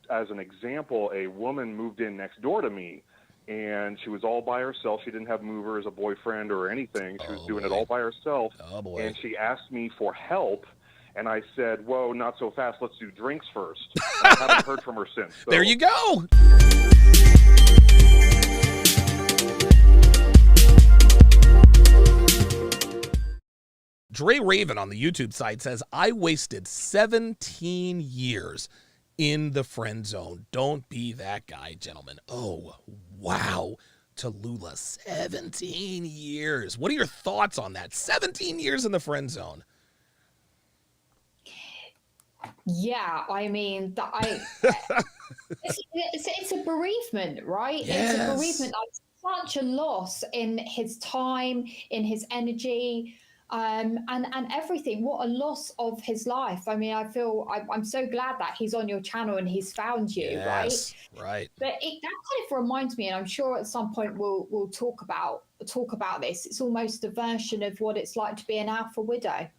as an example, a woman moved in next door to me, and she was all by herself. She didn't have movers, a boyfriend, or anything. She was doing it all by herself. Oh, boy. And she asked me for help, and I said, whoa, not so fast. Let's do drinks first. And I haven't heard from her since. So. There you go. Dre Raven on the YouTube side says, I wasted 17 years in the friend zone. Don't be that guy, gentlemen. Oh, wow. Tallulah, 17 years. What are your thoughts on that? 17 years in the friend zone. Yeah, I mean, it's a bereavement, right? Yes. It's a bereavement. Like, such a loss in his time, in his energy, and everything. What a loss of his life. I mean, I'm so glad that he's on your channel and he's found you, yes, right? But that kind of reminds me, and I'm sure at some point we'll talk about this. It's almost a version of what it's like to be an alpha widow.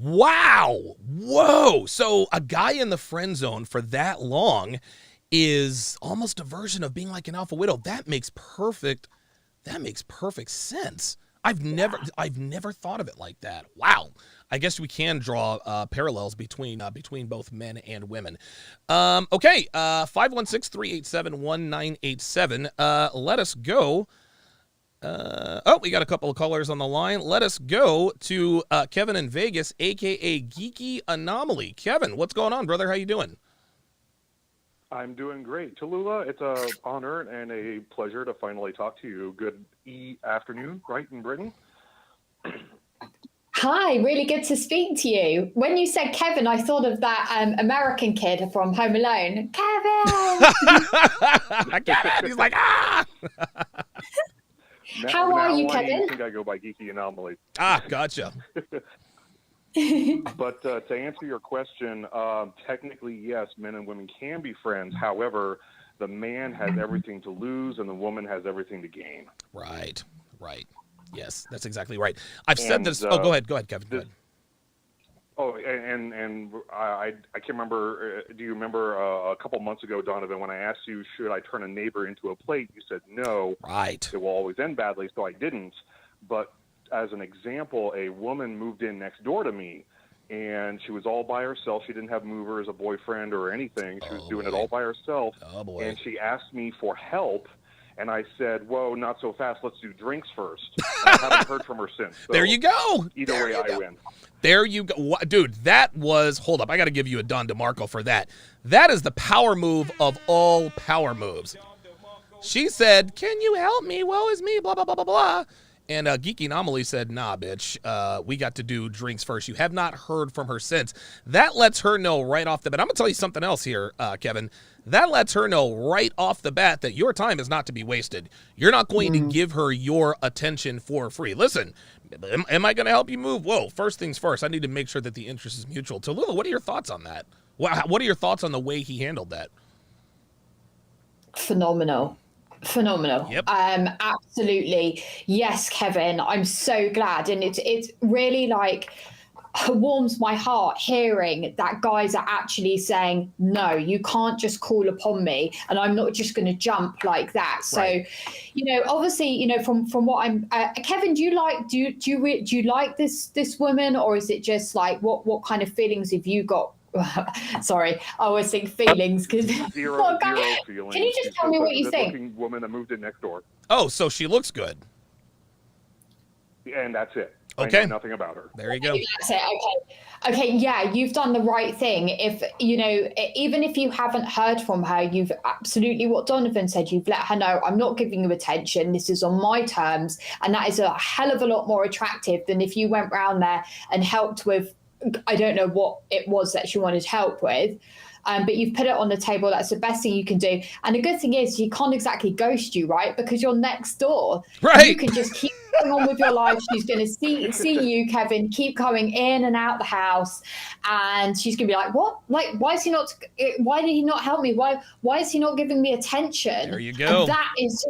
Wow. Whoa. So a guy in the friend zone for that long is almost a version of being like an alpha widow. That makes perfect sense. I've never thought of it like that. Wow. I guess we can draw parallels between both men and women. Okay. 516-387-1987. Let us go. We got a couple of callers on the line. Let us go to Kevin in Vegas, aka Geeky Anomaly. Kevin, what's going on, brother? How you doing? I'm doing great. Tallulah, it's an honor and a pleasure to finally talk to you. Good afternoon, right, in Britain? Hi, really good to speak to you. When you said Kevin, I thought of that American kid from Home Alone. Kevin! Kevin! He's like, ah! How are you, Kevin? I think I go by Geeky Anomaly. Ah, gotcha. But to answer your question, technically, yes, men and women can be friends. However, the man has everything to lose and the woman has everything to gain. Right. Yes, that's exactly right. I've said this. Go ahead, Kevin. Go ahead. Oh, and I can't remember. Do you remember a couple months ago, Donovan, when I asked you, should I turn a neighbor into a plate? You said no. Right. It will always end badly, so I didn't. But as an example, a woman moved in next door to me, and she was all by herself. She didn't have movers, a boyfriend, or anything. She was doing it all by herself. Oh, boy. And she asked me for help, and I said, whoa, not so fast. Let's do drinks first. And I haven't heard from her since. So there you go. Either way, I win. There you go. Dude, that was, hold up, I got to give you a Don DeMarco for that. That is the power move of all power moves. She said, can you help me? Woe is me, blah, blah, blah, blah, blah. And Geeky Anomaly said, nah, bitch, we got to do drinks first. You have not heard from her since. That lets her know right off the bat. I'm going to tell you something else here, Kevin. That lets her know right off the bat that your time is not to be wasted. You're not going to give her your attention for free. Listen, am I going to help you move? Whoa, first things first. I need to make sure that the interest is mutual. Tallulah, what are your thoughts on that? What are your thoughts on the way he handled that? Phenomenal. Yep. Absolutely. Yes, Kevin, I'm so glad. And it's really like warms my heart hearing that guys are actually saying, no, you can't just call upon me and I'm not just going to jump like that. So, right. Obviously, from what I'm, Kevin, do you like this woman, or is it just like, what kind of feelings have you got? Sorry, I always think feelings because zero feelings. Can you just tell me what you think? Looking woman that moved in next door. Oh, so she looks good. And that's it. Okay. I know nothing about her. There you go. That's it. Okay. Yeah, you've done the right thing. If even if you haven't heard from her, you've absolutely, what Donovan said, you've let her know, I'm not giving you attention. This is on my terms, and that is a hell of a lot more attractive than if you went round there and helped with, I don't know what it was that she wanted help with, but you've put it on the table. That's the best thing you can do. And the good thing is you can't exactly ghost you, right? Because you're next door. Right. You can just keep going on with your life. She's going to see you, Kevin, keep coming in and out the house. And she's going to be like, what? Like, why did he not help me? Why is he not giving me attention? There you go. And that is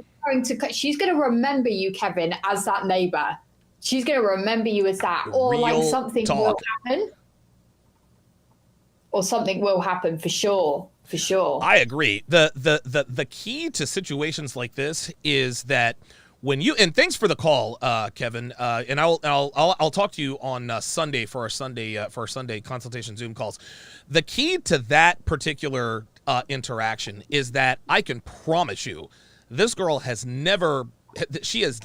she's going to remember you, Kevin, as that neighbor. She's going to remember you as that. Or Real like something talk. will happen. Or something will happen for sure. for sure. I agree. The key to situations like this is that when you, and thanks for the call, Kevin. And I'll talk to you on Sunday for our Sunday consultation Zoom calls. The key to that particular interaction is that I can promise you, this girl has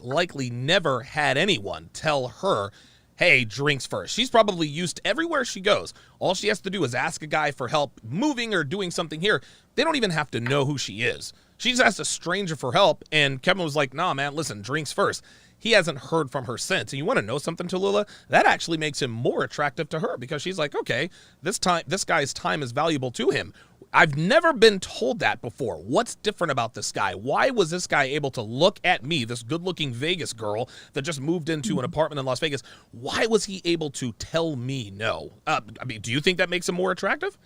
likely never had anyone tell her, hey, drinks first. She's probably used to everywhere she goes. All she has to do is ask a guy for help moving or doing something here. They don't even have to know who she is. She just asked a stranger for help, and Kevin was like, nah, man, listen, drinks first. He hasn't heard from her since. And you want to know something, Tallulah? That actually makes him more attractive to her because she's like, okay, this guy's time is valuable to him. I've never been told that before. What's different about this guy? Why was this guy able to look at me, this good-looking Vegas girl that just moved into an apartment in Las Vegas? Why was he able to tell me no? I mean, do you think that makes him more attractive?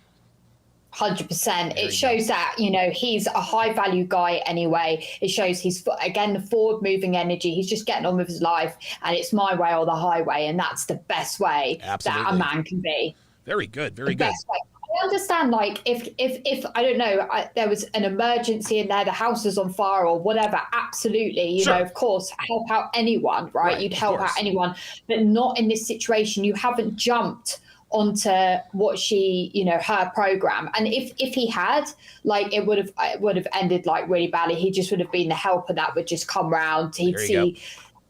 100%. It shows that, he's a high value guy anyway. It shows he's, again, the forward moving energy. He's just getting on with his life, and it's my way or the highway. And that's the best way Absolutely. that a man can be. Very good. Very good. Best way. I understand, like, if I don't know, there was an emergency in there, the house is on fire or whatever, absolutely, you know, of course, help out anyone, right? You'd help out anyone, but not in this situation. You haven't jumped onto what she, her program. And if he had, like, it would have ended like really badly. He just would have been the helper that would just come round. He'd see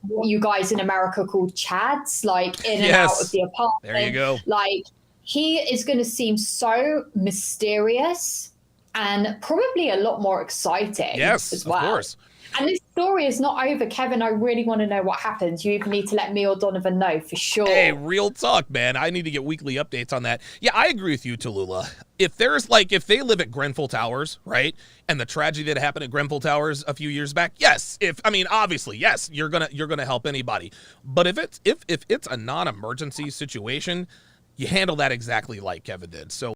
what you guys in America call chads, like in and out of the apartment. There you go. Like, he is going to seem so mysterious and probably a lot more exciting as well. Of course. And this story is not over, Kevin. I really want to know what happens. You even need to let me or Donovan know for sure. Hey, real talk, man. I need to get weekly updates on that. Yeah, I agree with you, Tallulah. If they live at Grenfell Towers, right, and the tragedy that happened at Grenfell Towers a few years back, yes. Obviously, yes, you're gonna help anybody. But if it's a non-emergency situation, you handle that exactly like Kevin did. So